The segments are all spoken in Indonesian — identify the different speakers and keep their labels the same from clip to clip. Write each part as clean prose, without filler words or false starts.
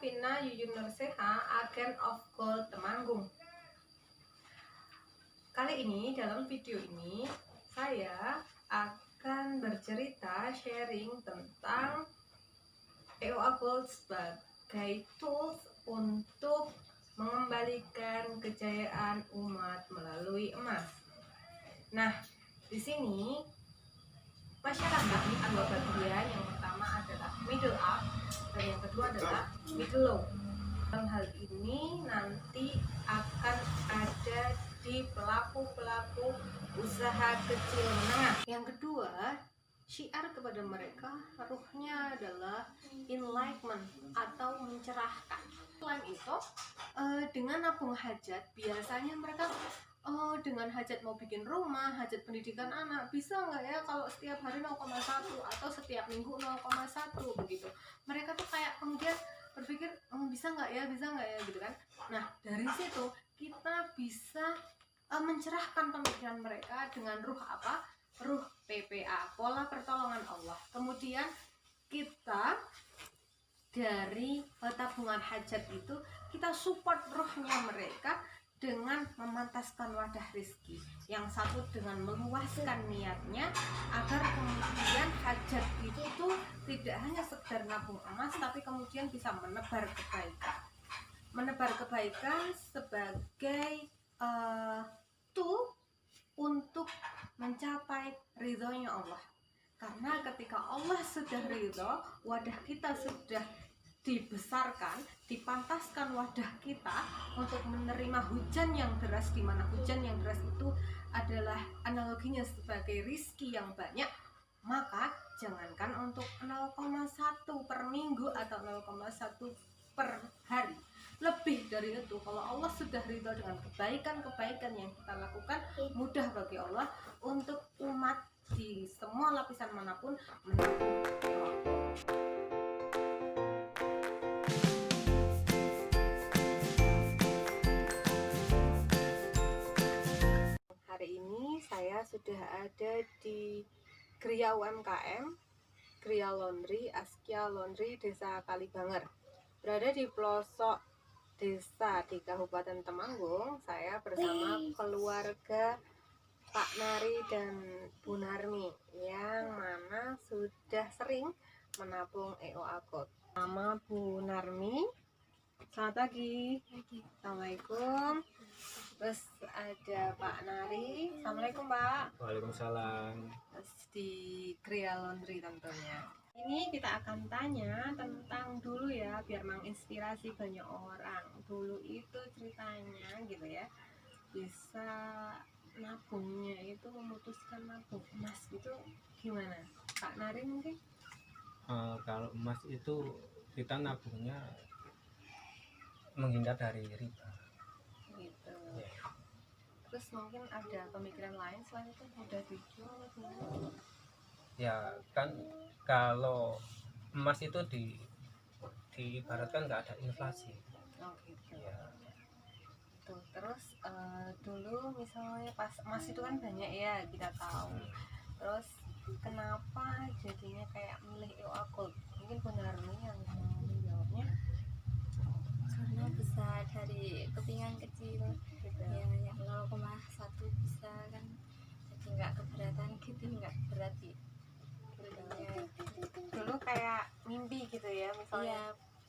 Speaker 1: Vina Yuyun Nurseha, Agen of Gold Temanggung. Kali ini dalam video ini saya akan bercerita sharing tentang EOA Gold sebagai tools untuk mengembalikan kejayaan umat melalui emas. Nah, di sini masyarakat ada dua bagian. Yang pertama adalah middle up dan yang kedua adalah middle low. Dalam hal ini nanti akan ada di pelaku-pelaku usaha kecil menengah. Yang kedua, syiar kepada mereka ruhnya adalah enlightenment atau mencerahkan. Selain itu, dengan nabung hajat biasanya mereka dengan hajat mau bikin rumah, hajat pendidikan anak, bisa nggak ya kalau setiap hari 0,1 atau setiap minggu 0,1 begitu. Mereka tuh kayak kemudian berpikir bisa nggak ya gitu kan. Nah, dari situ kita bisa mencerahkan pemikiran mereka dengan ruh apa? Ruh PPA, pola pertolongan Allah. Kemudian kita dari tabungan hajat itu kita support ruhnya mereka dengan memantaskan wadah rizki. Yang satu dengan meluaskan niatnya agar kemudian hajat itu tidak hanya sekedar nabung emas, tapi kemudian bisa menebar kebaikan. Menebar kebaikan sebagai tool untuk mencapai ridhonya Allah. Karena ketika Allah sudah ridho, wadah kita sudah dibesarkan, dipantaskan wadah kita untuk menerima hujan yang deras, di mana hujan yang deras itu adalah analoginya sebagai rizki yang banyak. Maka jangankan untuk 0,1 per minggu atau 0,1 per hari, lebih dari itu, kalau Allah sudah ridho dengan kebaikan-kebaikan yang kita lakukan, mudah bagi Allah untuk umat di semua lapisan manapun menabung. Hari ini saya sudah ada di Gria UMKM, Gria Laundry, Askia Laundry, Desa Kalibanger. Berada di pelosok desa di Kabupaten Temanggung. Saya bersama keluarga Pak Nari dan Bu Narmi yang mana sudah sering menabung EOA Gold. Nama Bu Narmi. Selamat pagi. Assalamualaikum. Terus ada Pak Nari. Assalamualaikum Pak.
Speaker 2: Waalaikumsalam.
Speaker 1: Terus di Gria Laundry tentunya. Ini kita akan tanya tentang dulu ya, biar menginspirasi banyak orang. Dulu itu ceritanya gitu ya, bisa nabungnya itu memutuskan nabung emas gitu gimana? Pak Nari mungkin?
Speaker 2: Kalau emas itu kita nabungnya menghindar dari riba.
Speaker 1: Gitu.
Speaker 2: Ya.
Speaker 1: Terus mungkin ada pemikiran lain selain itu, udah dijual atau gimana?
Speaker 2: Ya kan kalau emas itu diibaratkan nggak ada inflasi.
Speaker 1: Oh gitu.
Speaker 2: Ya.
Speaker 1: Tuh, terus dulu misalnya pas emas itu kan banyak ya kita tahu. Terus kenapa jadinya kayak milih EOA Gold? Mungkin benar nih yang menjawabnya.
Speaker 3: Karena bisa dari kepingan kecil
Speaker 1: Gitu.
Speaker 3: ya, yang 0,1 bisa kan, jadi nggak keberatan gitu, nggak berat gitu.
Speaker 1: Dulu kayak mimpi gitu ya, misalnya.
Speaker 3: Ya,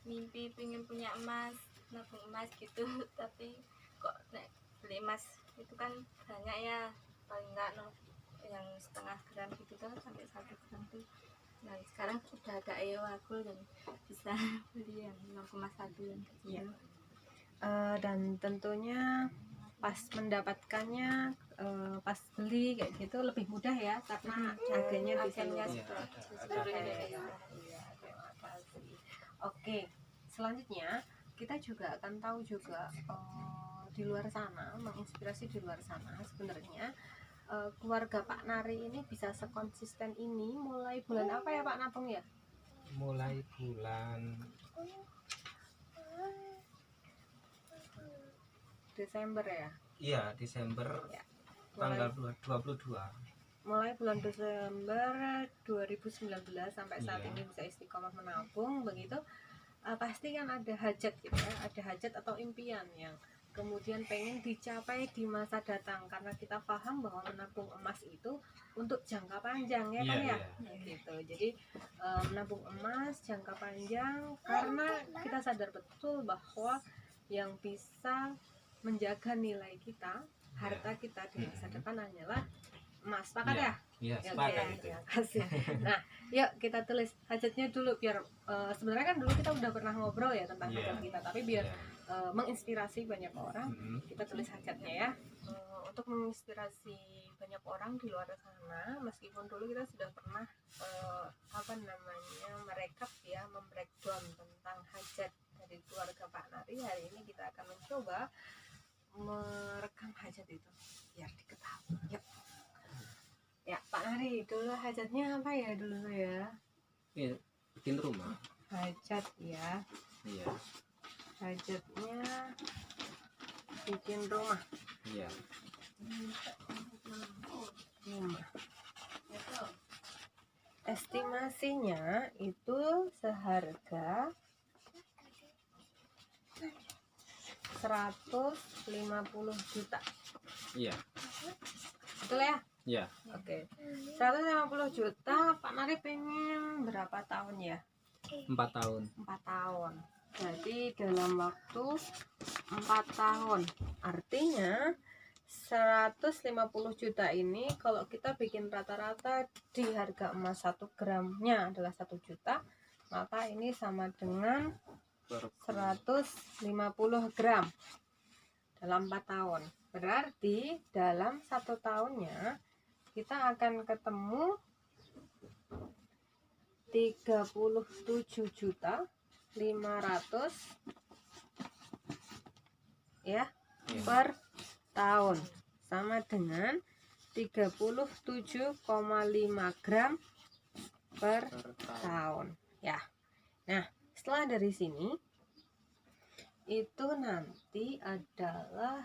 Speaker 3: mimpi pengen punya emas, nabung emas gitu tapi kok nek beli emas itu kan banyak ya, paling nggak yang setengah gram gitu kan sampai 1 gram tuh. Nah sekarang udah agak wakul dan bisa beli yang 0,1 yang kecil.
Speaker 1: Dan tentunya pas mendapatkannya, pas beli kayak gitu lebih mudah ya, karena agennya di
Speaker 3: Agennya
Speaker 1: seluruh.
Speaker 3: seluruh
Speaker 1: Iya,
Speaker 3: Indonesia.
Speaker 1: terima kasih. Oke, selanjutnya kita juga akan tahu juga di luar sana, menginspirasi di luar sana sebenarnya keluarga Pak Nari ini bisa sekonsisten ini mulai bulan apa ya Pak nabung ya?
Speaker 2: Mulai bulan
Speaker 1: Desember ya?
Speaker 2: Iya, Desember
Speaker 1: Ya.
Speaker 2: tanggal 22.
Speaker 1: Mulai bulan Desember 2019 sampai saat
Speaker 2: Iya.
Speaker 1: ini bisa istiqomah menabung begitu. pasti kan ada hajat gitu ya, ada hajat atau impian yang kemudian pengen dicapai di masa datang, karena kita paham bahwa menabung emas itu untuk jangka panjang ya kan ya. Gitu. Jadi menabung emas jangka panjang karena kita sadar betul bahwa yang bisa menjaga nilai kita, harta kita di masa depan hanyalah emas. Sepakat ya?
Speaker 2: Iya,
Speaker 1: Ya,
Speaker 2: sepakat
Speaker 1: oke,
Speaker 2: itu.
Speaker 1: terima kasih. Nah, yuk kita tulis hajatnya dulu biar sebenarnya kan dulu kita udah pernah ngobrol ya tentang
Speaker 2: Iya.
Speaker 1: hajat kita, tapi biar
Speaker 2: Iya.
Speaker 1: menginspirasi banyak orang,
Speaker 2: Mm-mm.
Speaker 1: kita tulis hajatnya ya. Untuk menginspirasi banyak orang di luar sana, meskipun dulu kita sudah pernah merekap ya, membreakdown tentang hajat dari keluarga Pak Nari. Hari ini kita akan mencoba merekam hajat itu biar diketahui. Yuk. Ya, Pak Nari, dulu hajatnya apa ya dulu ya?
Speaker 2: Iya, bikin rumah.
Speaker 1: Hajat ya.
Speaker 2: Iya.
Speaker 1: Hajatnya bikin rumah.
Speaker 2: Iya.
Speaker 1: Rumah. Estimasinya itu seharga 150 juta.
Speaker 2: Iya.
Speaker 1: Betul ya?
Speaker 2: Iya.
Speaker 1: Oke. 150 juta, Pak Nari pengen berapa tahun ya?
Speaker 2: 4 tahun.
Speaker 1: 4 tahun. Jadi dalam waktu 4 tahun. Artinya 150 juta ini kalau kita bikin rata-rata di harga emas 1 gramnya adalah 1 juta, maka ini sama dengan 150 gram dalam 4 tahun. Berarti dalam 1 tahunnya kita akan ketemu 37 juta 500 ya per tahun, sama dengan 37,5 gram per tahun ya. Nah, setelah dari sini itu nanti adalah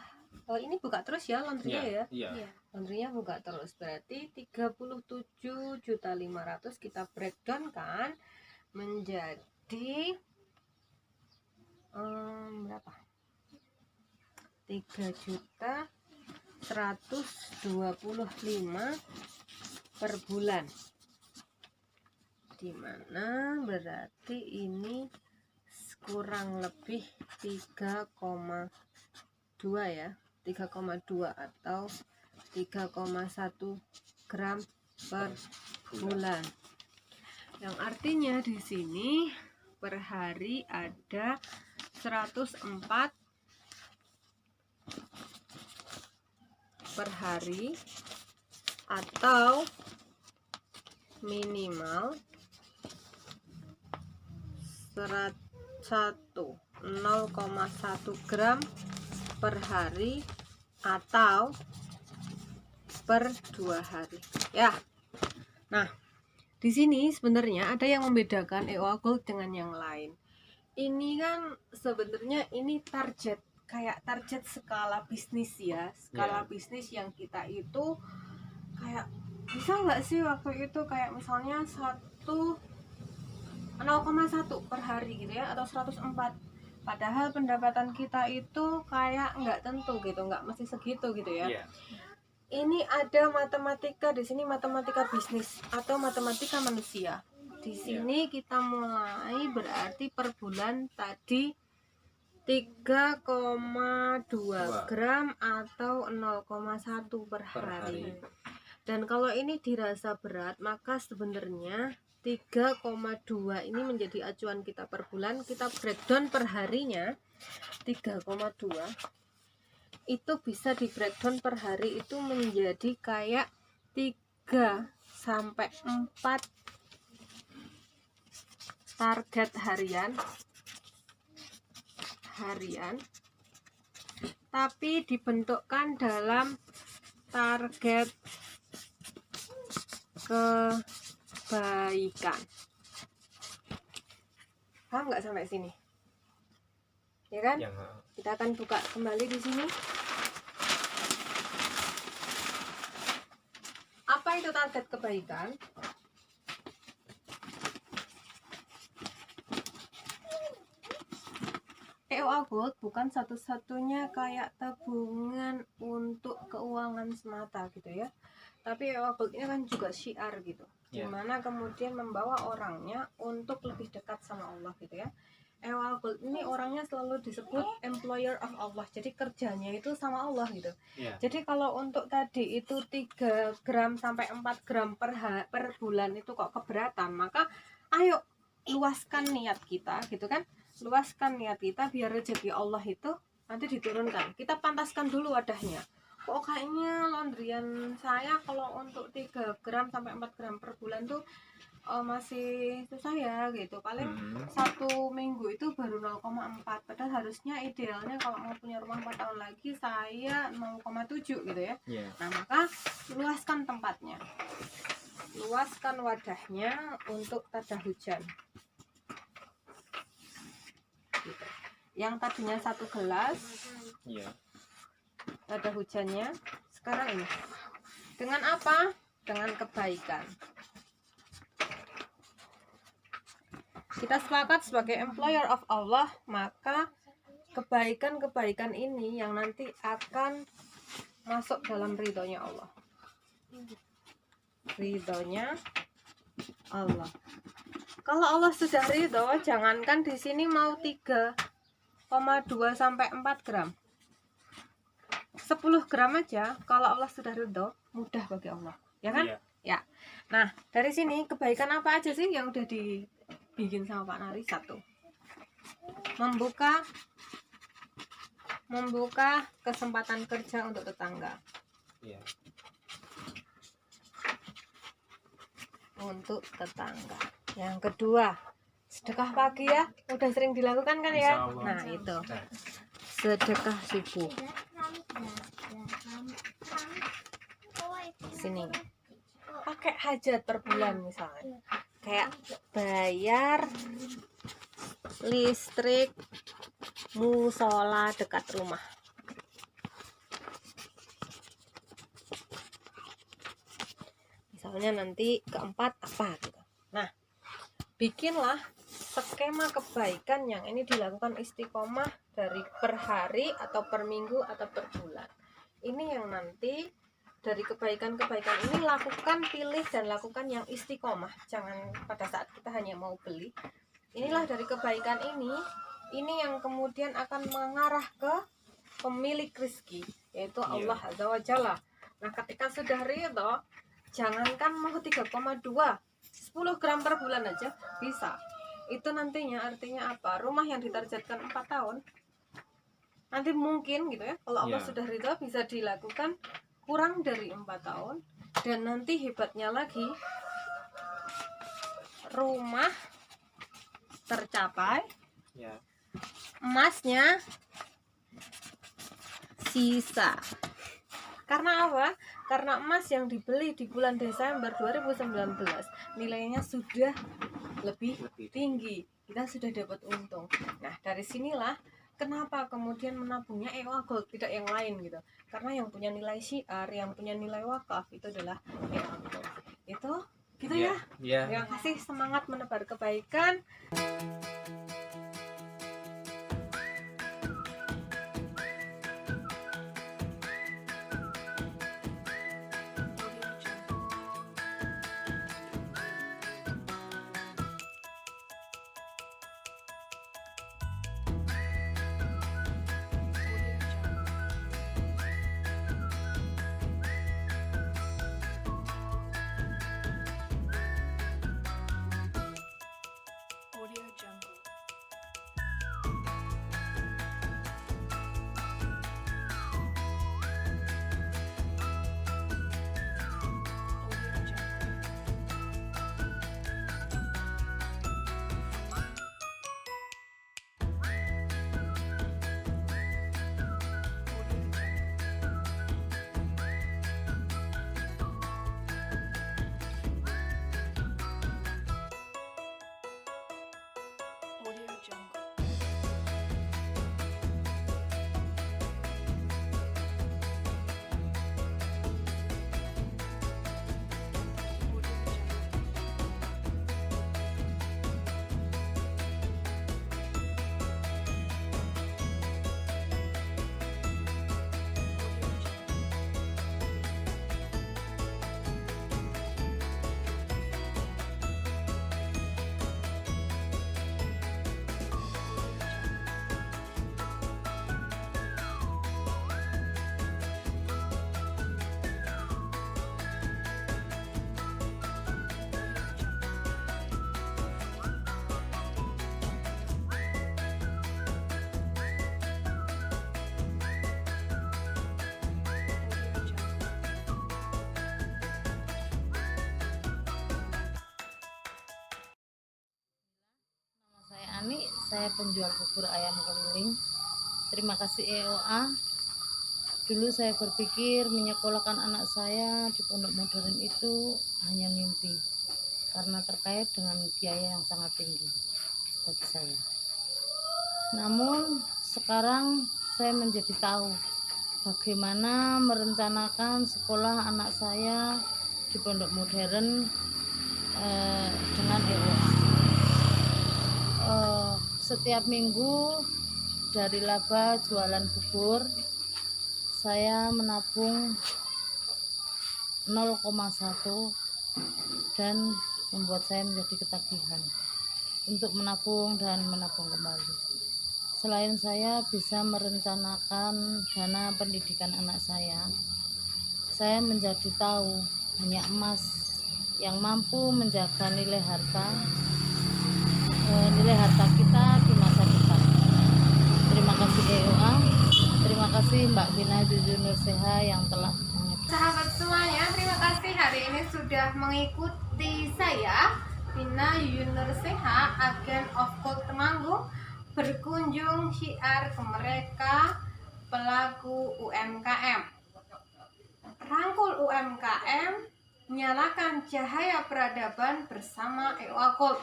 Speaker 1: ini buka terus ya laundrynya ya.
Speaker 2: Iya.
Speaker 1: Laundrynya buka terus, berarti 37.500.000 kita breakdown kan menjadi berapa? 3.125.000 per bulan, dimana berarti ini kurang lebih 3,2 ya, 3,2 atau 3,1 gram per bulan. Yang artinya di sini per hari ada 104 per hari, atau minimal 0,1 gram per hari atau per 2 hari ya. Nah, di sini sebenarnya ada yang membedakan EOA Gold dengan yang lain. Ini kan sebenarnya ini target, kayak target skala bisnis ya, skala bisnis yang kita itu kayak bisa nggak sih waktu itu kayak misalnya 0,1 per hari gitu ya, atau 104, padahal pendapatan kita itu kayak nggak tentu gitu, nggak mesti segitu gitu ya. Ini ada matematika di sini, matematika bisnis atau matematika manusia. Di sini kita mulai berarti per bulan tadi 3,2 gram atau 0,1 per hari. Dan kalau ini dirasa berat, maka sebenarnya 3,2 ini menjadi acuan kita per bulan. Kita breakdown per harinya 3,2 itu bisa di breakdown per hari itu menjadi kayak 3 sampai 4 target harian, tapi dibentukkan dalam target kebaikan. Paham nggak sampai sini? Ya kan? Kita akan buka kembali di sini. Apa itu target kebaikan? EOA Gold bukan satu-satunya kayak tabungan untuk keuangan semata gitu ya. Tapi EOA Gold ini kan juga syiar gitu.
Speaker 2: Ya.
Speaker 1: Dimana kemudian membawa orangnya untuk lebih dekat sama Allah gitu ya. EOA Gold ini orangnya selalu disebut employer of Allah. Jadi kerjanya itu sama Allah gitu.
Speaker 2: Ya.
Speaker 1: Jadi kalau untuk tadi itu 3 gram sampai 4 gram per bulan itu kok keberatan, maka ayo luaskan niat kita gitu kan. Luaskan niat kita biar rezeki Allah itu nanti diturunkan. Kita pantaskan dulu wadahnya. Kok kayaknya laundryan saya kalau untuk 3 gram sampai 4 gram per bulan tuh masih susah ya gitu. Paling satu minggu itu baru 0,4. Padahal harusnya idealnya kalau mau punya rumah 4 tahun lagi saya 0,7 gitu ya.
Speaker 2: Ya.
Speaker 1: Nah maka luaskan tempatnya, luaskan wadahnya untuk tada hujan gitu. Yang tadinya 1 gelas
Speaker 2: Ya.
Speaker 1: tada hujannya sekarang ini dengan apa? Dengan kebaikan. Kita sepakat sebagai employer of Allah, maka kebaikan-kebaikan ini yang nanti akan masuk dalam ridhonya Allah. Ridhonya Allah. Kalau Allah sudah ridho, jangankan di sini mau 3,2 sampai 4 gram. 10 gram aja kalau Allah sudah ridho, mudah bagi Allah. Ya kan?
Speaker 2: Iya.
Speaker 1: Ya. Nah, dari sini kebaikan apa aja sih yang udah dibikin sama Pak Nari? 1. Membuka kesempatan kerja untuk tetangga.
Speaker 2: Iya.
Speaker 1: Untuk tetangga. Yang kedua, sedekah pagi ya, udah sering dilakukan kan ya?
Speaker 2: Insya Allah.
Speaker 1: Nah, itu. Sedekah subuh. Sini. Pakai hajat per bulan misalnya. Kayak bayar listrik musola dekat rumah. Misalnya nanti keempat apa gitu. Nah, bikinlah skema kebaikan yang ini dilakukan istiqomah dari per hari atau per minggu atau per bulan. Ini yang nanti dari kebaikan-kebaikan ini lakukan, pilih dan lakukan yang istiqomah. Jangan pada saat kita hanya mau beli. Inilah dari kebaikan ini yang kemudian akan mengarah ke pemilik rezeki, yaitu Allah Azza wa Jalla. Nah, ketika sudah ridho, jangankan mau 3,2, 10 gram per bulan aja bisa. Itu nantinya artinya apa? Rumah yang ditargetkan 4 tahun nanti mungkin gitu ya, kalau Allah sudah ridho bisa dilakukan kurang dari 4 tahun. Dan nanti hebatnya lagi, rumah tercapai,
Speaker 2: Ya.
Speaker 1: emasnya sisa. Karena apa? Karena emas yang dibeli di bulan Desember 2019 nilainya sudah lebih tinggi. Kita sudah dapat untung. Nah, dari sinilah kenapa kemudian menabungnya EOA Gold, tidak yang lain gitu. Karena yang punya nilai syiar, yang punya nilai wakaf itu adalah EOA Gold. Itu gitu ya.
Speaker 2: Ya.
Speaker 1: Terima kasih, semangat menebar kebaikan.
Speaker 4: Audio Jungle. Ani, saya penjual bubur ayam keliling. Terima kasih EOA. Dulu saya berpikir menyekolahkan anak saya di pondok modern itu hanya mimpi, karena terkait dengan biaya yang sangat tinggi bagi saya. Namun sekarang saya menjadi tahu bagaimana merencanakan sekolah anak saya di pondok modern dengan EOA. Setiap minggu dari laba jualan bubur saya menabung 0,1 dan membuat saya menjadi ketagihan untuk menabung dan menabung kembali. Selain saya bisa merencanakan dana pendidikan anak saya menjadi tahu hanya emas yang mampu menjaga nilai harta kita di masa depan. Terima kasih EOA, terima kasih Mbak Bina Juju Nurseha yang telah
Speaker 1: Sahabat semuanya, terima kasih hari ini sudah mengikuti saya Bina Yunurseha, agen of Gold Temanggung, berkunjung syiar ke mereka pelaku UMKM. Rangkul UMKM, nyalakan cahaya peradaban bersama EOA Gold.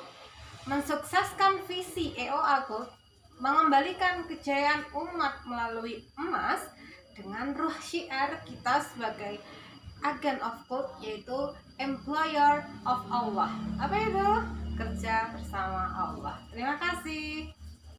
Speaker 1: Mensukseskan visi EOA Gold, mengembalikan kejayaan umat melalui emas dengan ruh syiar kita sebagai agen of gold, yaitu employer of Allah. Apa itu? Kerja bersama Allah. Terima kasih.